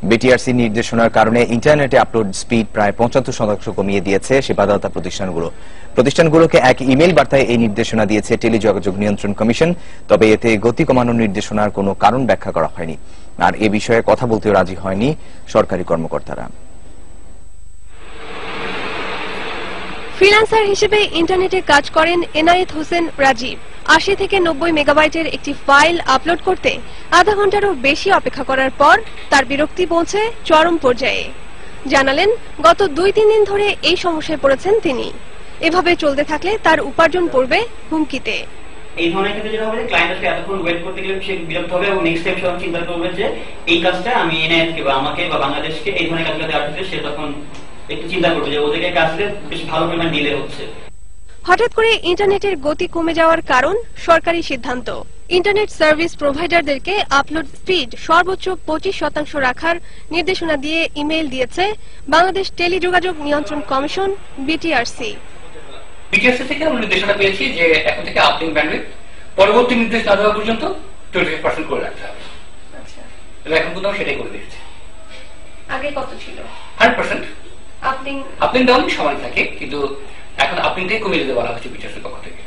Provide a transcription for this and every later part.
BTRC নির্দেশনার কারণে ইন্টারনেটে আপলোড স্পিড প্রায় ৭৫% কমিয়ে দিয়েছে সেবাদাতা প্রতিষ্ঠানগুলোকে এক ইমেইল বার্তায় এই নির্দেশনা দিয়েছে টেলিযোগাযোগ নিয়ন্ত্রণ কমিশন। তবে এতে গতি কমানোর নির্দেশনার কোনো কারণ ব্যাখ্যা করা হয়নি, আর এ বিষয়ে কথা বলতেও রাজি হয়নি সরকারি কর্মকর্তারা। ফ্রিল্যান্সার হিসেবে ইন্টারনেটে কাজ করেন এনায়েত হোসেন রাজীব। ৮০ থেকে ৯০ মেগাবাইটের একটি ফাইল আপলোড করতে আধা ঘন্টারও বেশি অপেক্ষা করার পর তার বিরক্তি পৌঁছে চরম পর্যায়ে। জানালেন, গত ২-৩ দিন ধরে এই সমস্যায় পড়েছেন তিনি। এভাবে চলতে থাকলে তার উপার্জন পড়বে হুমকিতে। এই ধরনের ক্ষেত্রে যেটা হবে, ক্লায়েন্টকে এতক্ষণ ওয়েট করতে গেলে সে বিরক্ত হবে এবং নেক্সট টাইম সে চিন্তা করবে যে এই কাজটা আমি এনায়েতকে বা আমাকে বা বাংলাদেশকে এই ধরনের কাজগুলো দেওয়ার ক্ষেত্রে সে তখন একটু চিন্তা করবে যে ওদেরকে কাজটা বেশ ভালো পরিমাণ ডিলে হচ্ছে। হঠাৎ করে ইন্টারনেটের গতি কমে যাওয়ার কারণ সরকারি সিদ্ধান্ত। ইন্টারনেট সার্ভিস প্রোভাইডারদেরকে আপলোড স্পিড সর্বোচ্চ ২৫% রাখার নির্দেশনা দিয়ে ইমেইল দিয়েছে বাংলাদেশ টেলিযোগাযোগ নিয়ন্ত্রণ কমিশন বিটিআরসি। বিটিআরসি থেকে আমরা নির্দেশনা পেয়েছি যে এখন থেকে আপলিং ব্যান্ডউইথ পরবর্তী নির্দেশ না দেওয়া পর্যন্ত 25% করে রাখতে হবে। আচ্ছা, এখন কিন্তু সেটাই করে দিয়েছে। আগে কত ছিল? 100%। আপলিং ডাউন সমান থাকে, কিন্তু এখন আপলিংটাই কমিয়ে দিতে বলা হচ্ছে বিটিআরসির পক্ষ থেকে,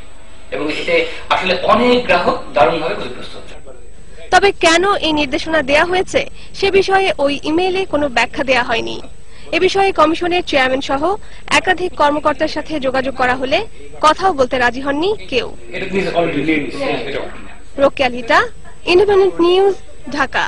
এবং এতে আসলে অনেক গ্রাহক দারুণভাবে ক্ষতিগ্রস্ত হচ্ছে। তবে কেন এই নির্দেশনা দেয়া হয়েছে সে বিষয়ে ওই ইমেইলে কোনো ব্যাখ্যা দেয়া হয়নি। এ বিষয়ে কমিশনের চেয়ারম্যান সহ একাধিক কর্মকর্তার সাথে যোগাযোগ করা হলে কথাও বলতে রাজি হননি কেউ। এটা রোকেয়া লিটা, ইন্ডিপেন্ডেন্ট নিউজ, ঢাকা।